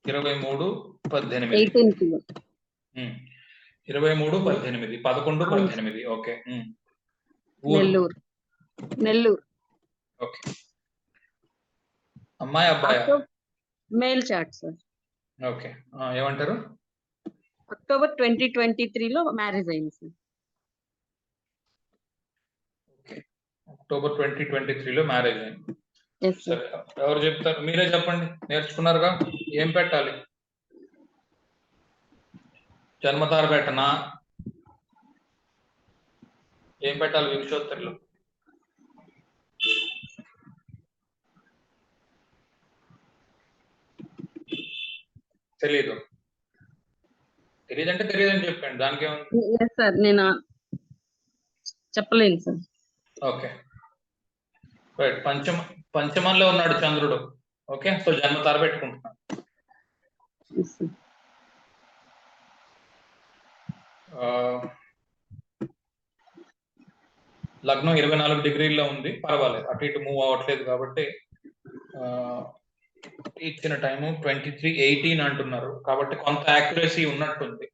23/18. 18 23/18 11/18. Okay. Nellore. Okay. అమ్మాయి అబ్బాయా? Male chart sir. Okay. ఏమంటారు? అక్టోబర్ 2023లో మ్యారేజ్ అయింది సార్. ఓకే. అక్టోబర్ 2023లో మ్యారేజ్ అయింది. సరే, ఎవరు చెప్తారు? మీరే చెప్పండి. నేర్చుకున్నారుగా, ఏం పెట్టాలి? జన్మతార పెట్టనా? ఏం పెట్టాలి వింశోత్తరిలో? తెలియదంటే తెలియదని చెప్పండి, దానికి ఏముంది సార్. నేను చెప్పలేను సార్. Okay right. పంచమంలో ఉన్నాడు చంద్రుడు. ఓకే, సో జన్మతార పెట్టుకుంటున్నాను. లగ్నం 24 డిగ్రీల్లో ఉంది, పర్వాలేదు, అటు ఇటు మూవ్ అవ్వట్లేదు కాబట్టి ఇచ్చిన టైము 23:18 అంటున్నారు కాబట్టి కొంత యాక్యురసీ ఉన్నట్టుంది.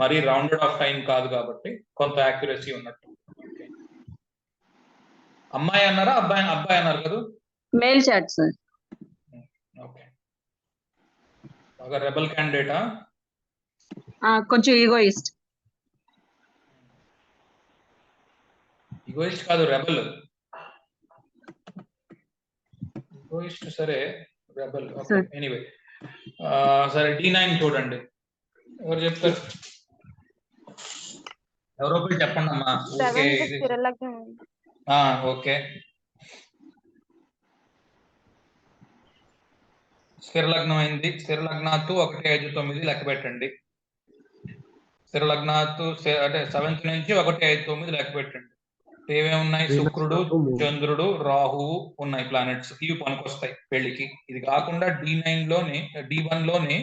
మరి రౌండెడ్ ఆఫ్ టైం కాదు కాబట్టి కొంత యాక్యురసీ ఉన్నట్టు. అమ్మాయి అన్నారా అబ్బాయి అన్నారు కదా? Male chart sir. ఓకే. బాగా రెబల్ క్యాండిడేటా? కొంచెం ఈగోయిస్ట్ కాదు, రెబల్. ఈగోయిస్ట్ సరే, రెబల్. Okay, anyway. సరే, D9 చూడండి. ఎవరు చెప్తారు? ఎవరో ఒకటి చెప్పండి అమ్మా. ఓకే. స్థిర లగ్నం అయింది. స్థిర లగ్నాత్తు 1-5-9 లెక్క పెట్టండి. స్థిర లగ్నాత్తు అంటే 7th నుంచి 1-5-9 లెక్క పెట్టండి. ఏమేమి ఉన్నాయి? శుక్రుడు, చంద్రుడు, రాహువు ఉన్నాయి ప్లానెట్స్. ఇవి పనికొస్తాయి పెళ్లికి. ఇది కాకుండా D1 లోని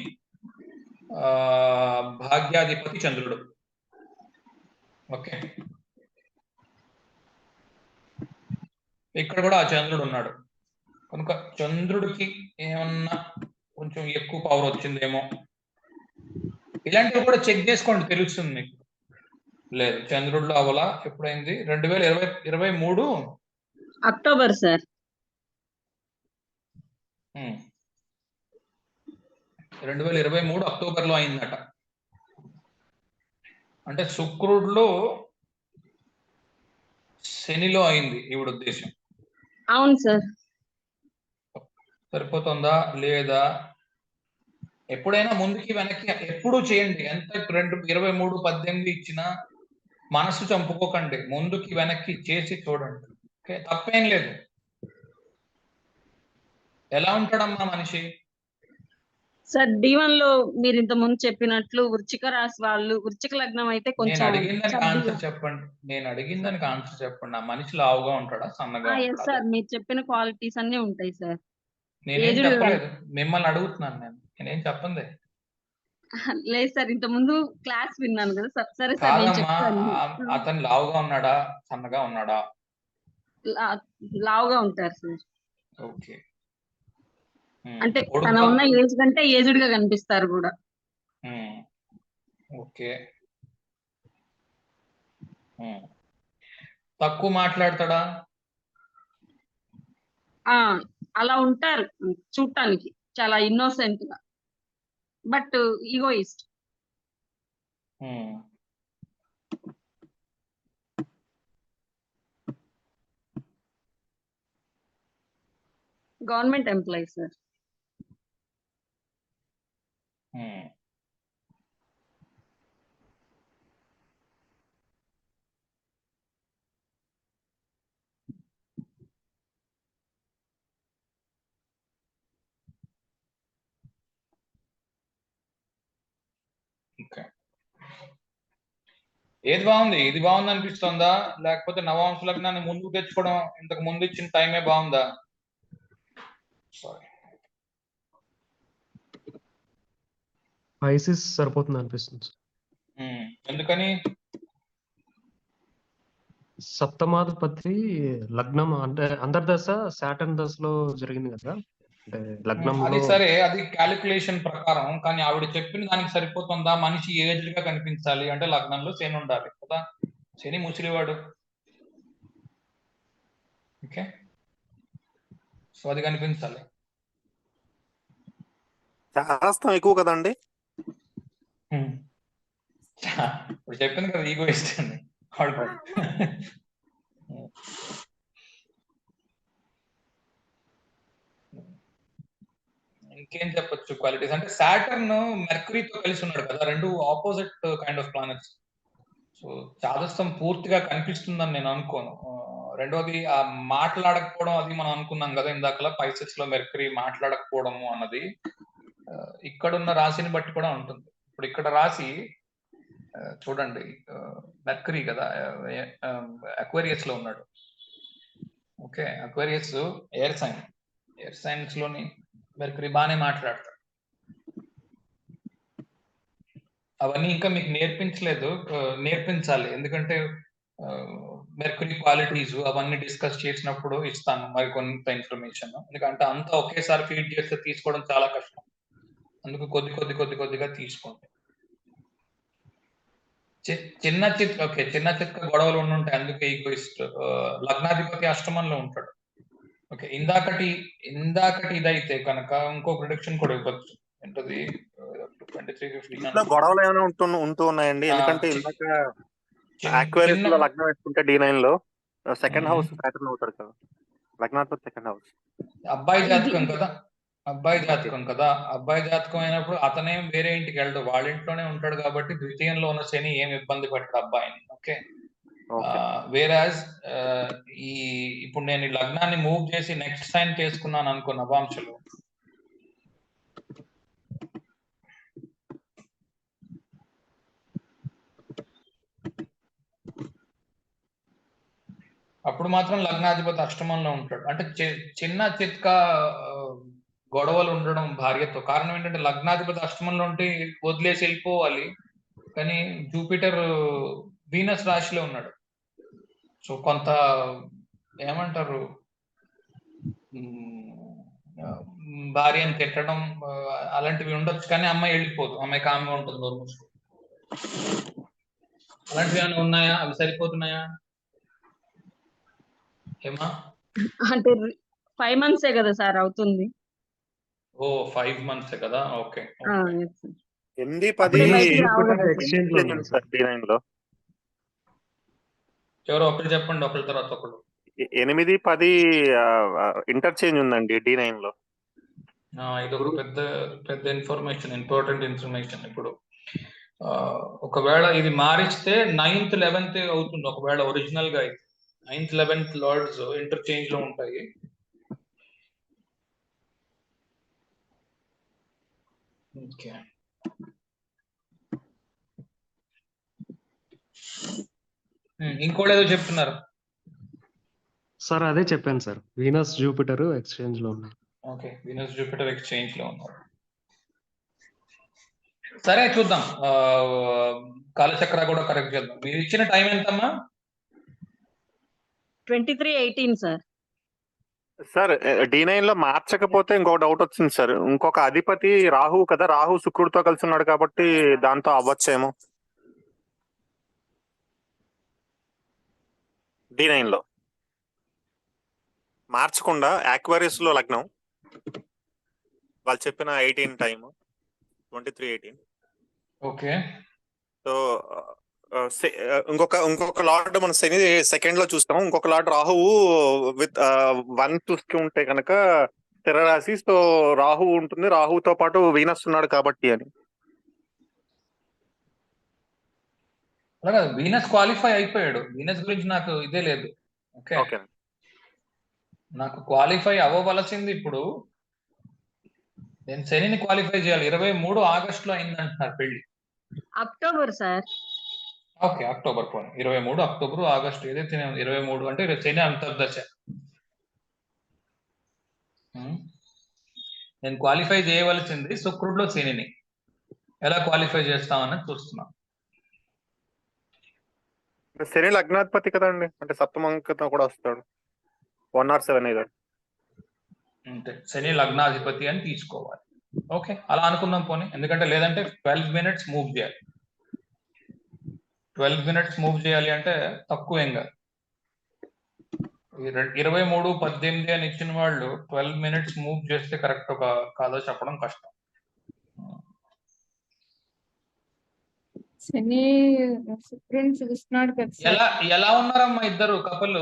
భాగ్యాధిపతి చంద్రుడు. ఓకే, ఇక్కడ కూడా ఆ చంద్రుడు ఉన్నాడు కనుక చంద్రుడికి ఏమన్నా కొంచెం ఎక్కువ పవర్ వచ్చిందేమో, ఇలాంటివి కూడా చెక్ చేసుకోండి, తెలుస్తుంది మీకు. లేదు, చంద్రుడిలో అవలా. ఎప్పుడైంది? 2023 అక్టోబర్ సార్. 2023 అక్టోబర్లో అయిందట. అంటే శుక్రుడిలో శనిలో అయింది ఈవిడ ఉద్దేశం. అవును సార్. సరిపోతుందా లేదా? ఎప్పుడైనా ముందుకి వెనక్కి ఎప్పుడు చేయండి. ఎంత 23-18 ఇచ్చినా మనసు చంపుకోకండి, ముందుకి వెనక్కి చేసి చూడండి. ఓకే, తప్పేం లేదు. ఎలా ఉంటాడమ్మా మనిషి? సార్, D1 లో మీరు ఇంత ముందు చెప్పినట్లు వృశ్చిక రాశి వాళ్ళు, వృశ్చిక లగ్నం అయితే కొంచెం నేను అడిగిన దానికి ఆన్సర్ చెప్పండి. ఆ మనిషి లావుగా ఉంటాడా, సన్నగా ఉంటాడా? సార్, మీరు చెప్పిన క్వాలిటీస్ అన్ని ఉంటాయి సార్. నేనేం చెప్పలేదు, మిమ్మల్ని అడుగుతున్నాను. నేనేం చెప్పండి. లేదు సార్, ఇంత ముందు క్లాస్ విన్నాను కదా సార్. సరే సార్, నేను కాదమ్మా, చెప్తాను. అతను లావుగా ఉన్నాడా, సన్నగా ఉన్నాడా? లావుగా ఉంటారు సార్. ఓకే. అంటే తన ఉన్న ఏజ్ కంటే ఏజ్డ్ గా కనిపిస్తారు కూడా. ఓకే. తక్కువ మాట్లాడతాడా? అలా ఉంటారు చూడటానికి, చాలా ఇన్నోసెంట్ గా, but egoist. Government employee sir. ఏది బాగుంది? ఇది బాగుంది అనిపిస్తుందా, లేకపోతే నవాంశ లగ్నాన్ని ముందుకు తెచ్చుకోవడం ఇంతకు ముందు ఇచ్చిన టైమే బాగుందా? సారీ, ఐసిస్ సరిపోతుంది అనిపిస్తుంది. ఎందుకని? సప్తమాధిపతి లగ్నం అంటే అంతర్దశ సాటర్న్ దశలో జరిగింది కదా, అంటే అది లగ్నంలో సరే, అది క్యాలిక్యులేషన్ ప్రకారం. కానీ ఆవిడ చెప్పిన దానికి సరిపోతుందా? మనిషి ఏజ్డ్ గా కనిపించాలి అంటే లగ్నంలో శని ఉండాలి కదా. శని ముసిలివాడు. ఓకే, సో అది కనిపించాలి. శాస్త్రం ఎక్కువ కదండి. ఇప్పుడు చెప్పింది కదా ఈగోయిస్ట్ అని. వాడు ఇంకేం చెప్పొచ్చు క్వాలిటీస్ అంటే సాటర్న్ మెర్క్యూరీతో కలిసి ఉన్నాడు కదా, రెండు opposite kind of planets. So చాదస్తం పూర్తిగా కనిపిస్తుందని నేను అనుకోను. రెండోది ఆ మాట్లాడకపోవడం, అది మనం అనుకున్నాం కదా ఇందాకలా, పైసెస్ లో మెర్క్యూరీ మాట్లాడకపోవడము అన్నది ఇక్కడున్న రాశిని బట్టి కూడా ఉంటుంది. ఇప్పుడు ఇక్కడ రాశి చూడండి, మెర్క్యూరీ కదా అక్వేరియస్ లో ఉన్నాడు. Okay, Aquarius air sign, air signs లోని మెర్క్యూరీ బాగానే మాట్లాడతాడు. అవన్నీ ఇంకా మీకు నేర్పించలేదు, నేర్పించాలి. ఎందుకంటే మెర్క్యూరీ క్వాలిటీస్ అవన్నీ డిస్కస్ చేసినప్పుడు ఇస్తాను మరి కొంత ఇన్ఫర్మేషన్. ఎందుకంటే అంతా ఒకేసారి ఫీడ్ చేస్తే తీసుకోవడం చాలా కష్టం. అందుకు కొద్దిగా తీసుకోండి. చిన్న చిత్క గొడవలు ఉండుంటాయి, అందుకే ఈగోయిస్ట్. లగ్నాధిపతి అష్టమంలో ఉంటాడు. ఓకే, ఇందాకటి ఇదైతే కనుక ఇంకో ప్రిడిక్షన్ కూడా ఇవ్వచ్చు. ఏంటది? 23-15 గొడవలు ఏమైనా ఉంటూ ఉన్నాయండి. ఎందుకంటే ఇందాక అక్వేరియస్ లో లగ్నం వేసుకుంటే D9 లో సెకండ్ హౌస్ ప్యాటర్న్ అవుతాడు కదా, లగ్నాధిపతి సెకండ్ హౌస్. అబ్బాయి జాతకం కదా, అబ్బాయి జాతకం అయినప్పుడు అతనేం వేరే ఇంటికి వెళ్ళడు, వాళ్ళ ఇంట్లోనే ఉంటాడు. కాబట్టి ద్వితీయంలో ఉన్న శని ఏం ఇబ్బంది పెట్టడు అబ్బాయిని. ఓకే, వేరాజ్ ఇప్పుడు నేను ఈ లగ్నాన్ని మూవ్ చేసి నెక్స్ట్ సైన్ చేసుకున్నాను అనుకో నవాంశలు, అప్పుడు మాత్రం లగ్నాధిపతి అష్టమంలో ఉంటాడు. అంటే చిన్న చిత్క గొడవలు ఉండడం భార్యతో. కారణం ఏంటంటే లగ్నాధిపతి అష్టమంలో ఉంటే వదిలేసి వెళ్ళిపోవాలి, కానీ జూపిటర్ వీనస్ రాశిలో ఉన్నాడు. సో కొంత ఏమంటారు, భార్యను తిట్టడం అలాంటివి ఉండొచ్చు, కానీ అమ్మాయి వెళ్ళిపోదు, అమ్మాయి కామ్గా ఉంటుంది, నోరు మూసుకో. అలాంటివి ఏమైనా ఉన్నాయా? అవి సరిపోతున్నాయా ఏమా? అంటే 5 months కదా సార్ అవుతుంది. ఓ 5 months కదా. ఓకే, 8-10 ఎక్స్చేంజ్ లో ఉంది సార్ D9 లో. ఎవరో ఒకరు చెప్పండి, ఒకరి తర్వాత ఒకరు. 8-10 ఇంటర్చేంజ్ ఉందండి D9 లో. ఇది ఒక పెద్ద ఇన్ఫర్మేషన్, ఇంపార్టెంట్ ఇన్ఫర్మేషన్. ఇప్పుడు ఒకవేళ ఇది మారిస్తే 9th 11th అవుతుంది. ఒకవేళ ఒరిజినల్ గా అయితే 9th 11th లార్డ్స్ ఇంటర్చేంజ్ లో ఉంటాయి. ఓకే, ఇంకోటి ఏదో చెప్తున్నారు సార్. అదే చెప్పాను సార్, వీనస్ జూపిటర్ ఎక్స్చేంజ్ లో ఉన్నాయి. ఓకే, వీనస్ జూపిటర్ ఎక్స్చేంజ్ లో ఉన్నారు. సరే చూద్దాం, కాలచక్ర కూడా కరెక్ట్ చేద్దాం. మీరు ఇచ్చిన టైం ఎంతమ్మా? 23-18 సార్. సార్ D9 లో మార్చకపోతే ఇంకొక డౌట్ వచ్చింది సార్. ఇంకొక అధిపతి రాహు కదా, రాహు శుక్రుడితో కలిసి ఉన్నాడు కాబట్టి దాంతో అవ్వచ్చేమో D9 లో. మార్చకుండా అక్వేరియస్ లో లగ్నం, వాళ్ళు చెప్పిన 18 టైం 23-18. ఓకే, సో ఇంకొక లార్డ్ మన శని సెకండ్ లో చూస్తాం. ఇంకొక లార్డ్ రాహువు విత్ 1 చూస్తూ ఉంటే కనుక స్థిర రాశి. సో రాహు ఉంటుంది, రాహుతో పాటు వీనస్ ఉన్నాడు కాబట్టి అని. అలాగే వీనస్ క్వాలిఫై అయిపోయాడు. వీనస్ గురించి నాకు ఇదే లేదు. ఓకే, నాకు క్వాలిఫై అవ్వవలసింది. ఇప్పుడు నేను శనిని క్వాలిఫై చేయాలి. 23 ఆగస్టులో అయిందంటున్నారు పెళ్లి. October sir. Okay, October 23 October August ఏదైతే 23 అంటే శని అంతర్దశ. నేను క్వాలిఫై చేయవలసింది శుక్రుడిలో శనిని. ఎలా క్వాలిఫై చేస్తామని చూస్తున్నాం. శని లగ్నాధిపతి కదండి, అంటే సప్తమంకతో కూడా వస్తాడు. 1 or 7 either. అంతే, శని లగ్నాధిపతి అని తీసుకోవాలి. ఓకే, అలా అనుకుందాం పోనీ. ఎందుకంటే లేదంటే 12 minutes మూవ్ చేయాలి. 12 minutes మూవ్ చేయాలి అంటే తక్కువ ఏం కాదు. 23-18 అని ఇచ్చిన వాళ్ళు 12 minutes మూవ్ చేస్తే కరెక్ట్ కాదో చెప్పడం కష్టం. శని శుక్రుని చూస్తున్నాడు కదా సార్. ఎలా ఎలా ఉన్నారమ్మా ఇద్దరు కపుల్?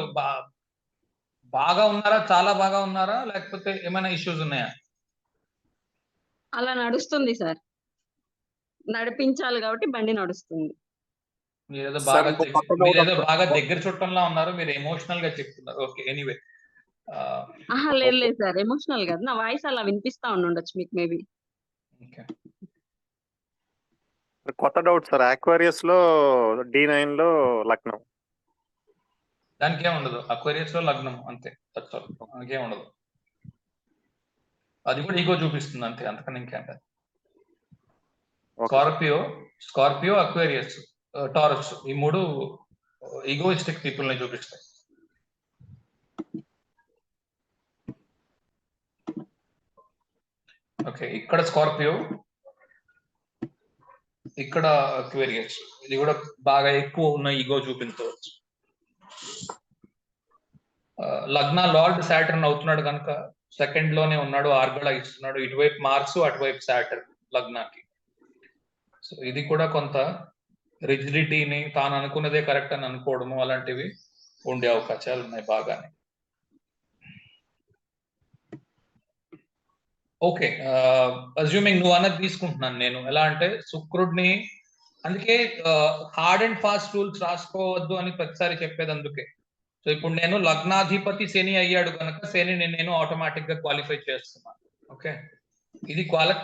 బాగా ఉన్నారా, చాలా బాగా ఉన్నారా, లేకపోతే ఏమైనా ఇష్యూస్ ఉన్నాయా? అలా నడుస్తుంది సార్, నడిపించాలి కాబట్టి బండి నడుస్తుంది. మీరేదో సార్, బాగా ఇంకో కొత్త doubt మీరేదో వస్తుంది. బాగా దగ్గర చుట్టంలా ఉన్నారు, మీరు ఎమోషనల్ గా చెప్తున్నారు. Okay, anyway. ఆహా, లేదు లేదు సార్, ఎమోషనల్ కాదు, నా వాయిస్ అలా వినిపిస్తా ఉండొచ్చు మీకు మేబీ. ఓకే, కొత్త డౌట్ సార్, ఆక్వేరియస్ లో D9 లో లగ్నం. దానికి ఏం ఉండదు, అక్వేరియస్ లో లగ్నం అంతే, దానికేం ఉండదు. అది కూడా ఈగో చూపిస్తుంది అంతే, అంతకన్నా ఇంకేం లేదు. స్కార్పియో, అక్వేరియస్, టారస్, ఈ మూడు ఈగోయిస్టిక్ పీపుల్ ని చూపిస్తాయి. ఓకే, ఇక్కడ స్కార్పియో, ఇక్కడ అక్వేరియస్, ఇది కూడా బాగా ఎక్కువ ఉన్న ఈగో చూపించవచ్చు. లగ్న లార్డ్ సాటర్న్ అవుతున్నాడు కనుక సెకండ్ లోనే ఉన్నాడు, ఆర్గళ ఇస్తున్నాడు, ఇటువైపు మార్స్, అటువైపు సాటర్న్ లగ్నాకి. సో ఇది కూడా కొంత రిజిడిటీని, తాను అనుకున్నదే కరెక్ట్ అని అనుకోవడము, అలాంటివి ఉండే అవకాశాలు ఉన్నాయి బాగానే. ఓకే, అజ్యూమింగ్ నువ్వు అన్నది తీసుకుంటున్నాను నేను. ఎలా అంటే శుక్రుడిని, అందుకే హార్డ్ అండ్ ఫాస్ట్ రూల్స్ రాసుకోవద్దు అని ప్రతిసారి చెప్పేది అందుకే. సో ఇప్పుడు నేను లగ్నాధిపతి శని అయ్యాడు కనుక శనిని నేను ఆటోమేటిక్ గా క్వాలిఫై చేస్తున్నాను. ఓకే, ఇది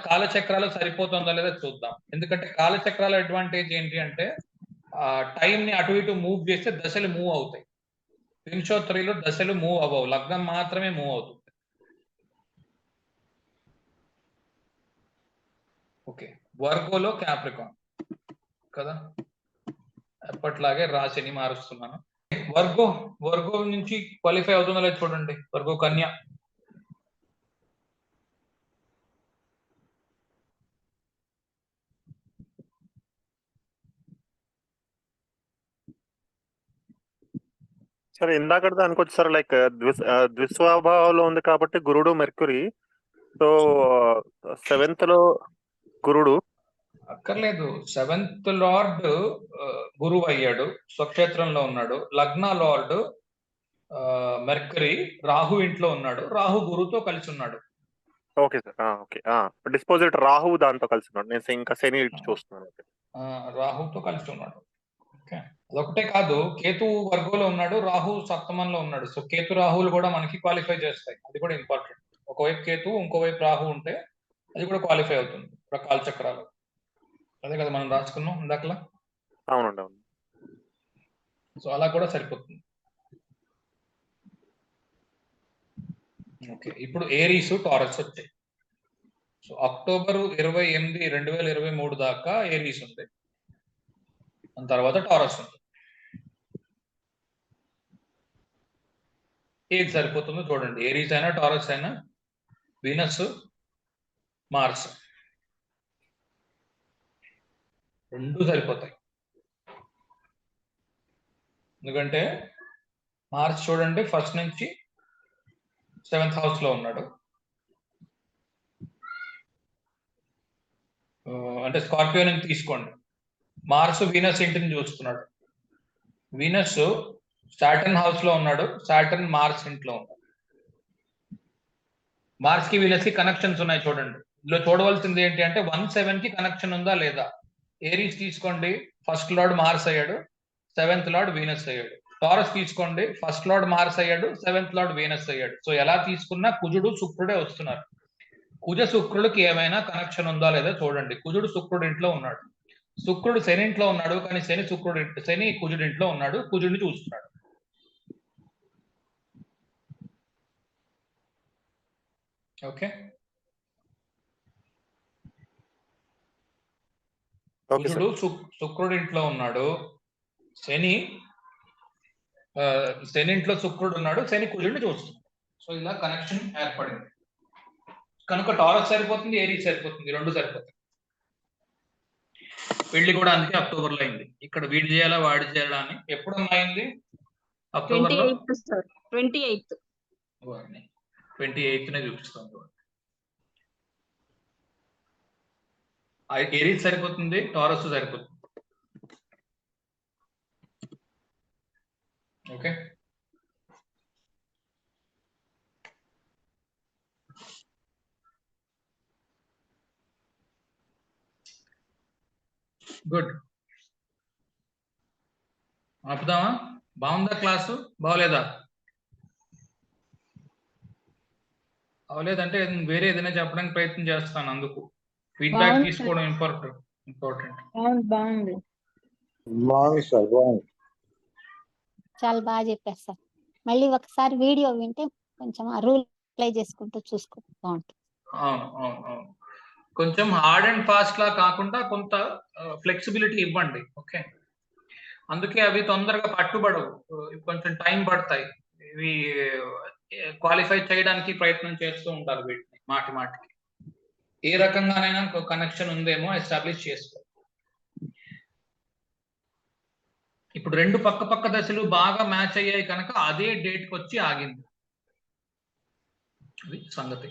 కాలచక్రాలు సరిపోతుందో లేదో చూద్దాం. ఎందుకంటే కాలచక్రాల అడ్వాంటేజ్ ఏంటి అంటే టైం ని అటు ఇటు మూవ్ చేస్తే దశలు మూవ్ అవుతాయి. వింశోత్తరిలో దశలు మూవ్ అవ్వవు, లగ్నం మాత్రమే మూవ్ అవుతుంది. ఓకే, వర్గోలో క్యాప్రికాన్ కదా, ఎప్పట్లాగే రాశిని మారుస్తున్నాను. వర్గో నుంచి క్వాలిఫై అవుతుందో లేదు చూడండి. వర్గో కన్య, సరే, ఇందాకటిది అనుకోవచ్చు సార్, లైక్ ద్విస్వభావంలో ఉంది కాబట్టి గురుడు మెర్క్యూరీ. సో 7th లో గురుడు. అక్కర్లేదు, 7th లార్డ్ గురువు అయ్యాడు, స్వక్షేత్రంలో ఉన్నాడు. లగ్న లార్డ్ మెర్కరీ రాహు ఇంట్లో ఉన్నాడు, రాహు గురువుతో కలిసి ఉన్నాడు. Okay sir, okay. Dispositor Rahu దాంతో కలిసి ఉన్నాడు. నేను ఇంకా శని చూస్తున్నాను. రాహుతో కలిసి ఉన్నాడు. ఓకే, అదొకటే కాదు, కేతు వర్గంలో ఉన్నాడు, రాహు సప్తమంలో ఉన్నాడు. సో కేతు రాహువులు కూడా మనకి క్వాలిఫై చేస్తాయి, అది కూడా ఇంపార్టెంట్. ఒకవైపు కేతు, ఇంకోవైపు రాహు ఉంటే అది కూడా క్వాలిఫై అవుతుంది కాల చక్రాలు. అదే కదా మనం రాసుకున్నాం ఇందాకలా. అవునండి, అవును. సో అలా కూడా సరిపోతుంది. ఓకే, ఇప్పుడు ఏరీస్, టారస్ వచ్చాయి. సో అక్టోబర్ 28, 2023 దాకా ఏరీస్ ఉంది, దాని తర్వాత టారస్ ఉంది. ఏది సరిపోతుందో చూడండి, ఏరీస్ అయినా టారస్ అయినా. వీనస్, మార్స్ రెండు సరిపోతాయి. ఎందుకంటే మార్స్ చూడండి ఫస్ట్ నుంచి 7th హౌస్ లో ఉన్నాడు, అంటే స్కార్పియో నుంచి తీసుకోండి. మార్స్ వీనస్ ఇంటిని చూస్తున్నాడు, వీనస్ సాటర్న్ హౌస్ లో ఉన్నాడు, సాటర్న్ మార్స్ ఇంట్లో ఉన్నాడు. మార్స్ కి వీనస్ కి కనెక్షన్స్ ఉన్నాయి చూడండి. ఇందులో చూడవలసింది ఏంటి అంటే 1-7 కి కనెక్షన్ ఉందా లేదా. ఏరీస్ తీసుకోండి, ఫస్ట్ లార్డ్ మార్స్ అయ్యాడు, 7th లార్డ్ వీనస్ అయ్యాడు. టారస్ తీసుకోండి, ఫస్ట్ లార్డ్ మార్స్ అయ్యాడు, 7th లార్డ్ వీనస్ అయ్యాడు. సో ఎలా తీసుకున్నా కుజుడు శుక్రుడే వస్తున్నారు. కుజ శుక్రుడికి ఏమైనా కనెక్షన్ ఉందా లేదా చూడండి. కుజుడు శుక్రుడి ఇంట్లో ఉన్నాడు, శుక్రుడు శని ఇంట్లో ఉన్నాడు, కానీ శని కుజుడి ఇంట్లో ఉన్నాడు, కుజుడిని చూస్తున్నాడు. ఓకే, కుజుడు శుక్రుడి ఇంట్లో ఉన్నాడు, శని ఇంట్లో శుక్రుడు ఉన్నాడు, శని కుజుడిని చూస్తున్నాడు. సో ఇలా కనెక్షన్ ఏర్పడింది. కనుక టారస్ సరిపోతుంది, ఏరీస్ సరిపోతుంది, రెండు సరిపోతుంది. పెళ్లి కూడా అందుకే అక్టోబర్ లో అయింది. ఇక్కడ వీడి చేయాలా వాడి చేయాలా అని. ఎప్పుడమ్మా అయింది? అక్టోబర్ లో 28th సార్, 28th. 28నే చూపిస్తాం. ఏరీస్ సరిపోతుంది, టారస్ సరిపోతుంది. Okay, good. ఆపుదామా? బాగుందా క్లాసు? బాగోలేదా? అవలేదంటే వేరే ఏదైనా చెప్పడానికి ప్రయత్నం చేస్తాను. అందుకు ఫీడ్బ్యాక్ బాగుంది తీసుకోవడం ఇంపార్టెంట్. బాగుంది. బాగుంది సార్, బాగుంది. చాలా బాగా చెప్పారు సార్. మళ్ళీ ఒకసారి వీడియో వింటే కొంచెం ఆ రూల్ అప్లై చేసుకుంటూ చూసుకో బాగుంటుంది. అవును. కొంచెం హార్డ్ అండ్ ఫాస్ట్ లా కాకుండా కొంత ఫ్లెక్సిబిలిటీ ఇవ్వండి. ఓకే, అందుకే అవి తొందరగా పట్టుబడవు, కొంచెం టైం పడతాయి. ఇవి క్వాలిఫై చేయడానికి ప్రయత్నం చేస్తూ ఉంటారు వీటిని మాటికి. ఏ రకంగానైనా కనెక్షన్ ఉందేమో ఎస్టాబ్లిష్ చేసుకో. ఇప్పుడు రెండు పక్క దశలు బాగా మ్యాచ్ అయ్యాయి కనుక అదే డేట్కి వచ్చి ఆగింది. అది సంగతి.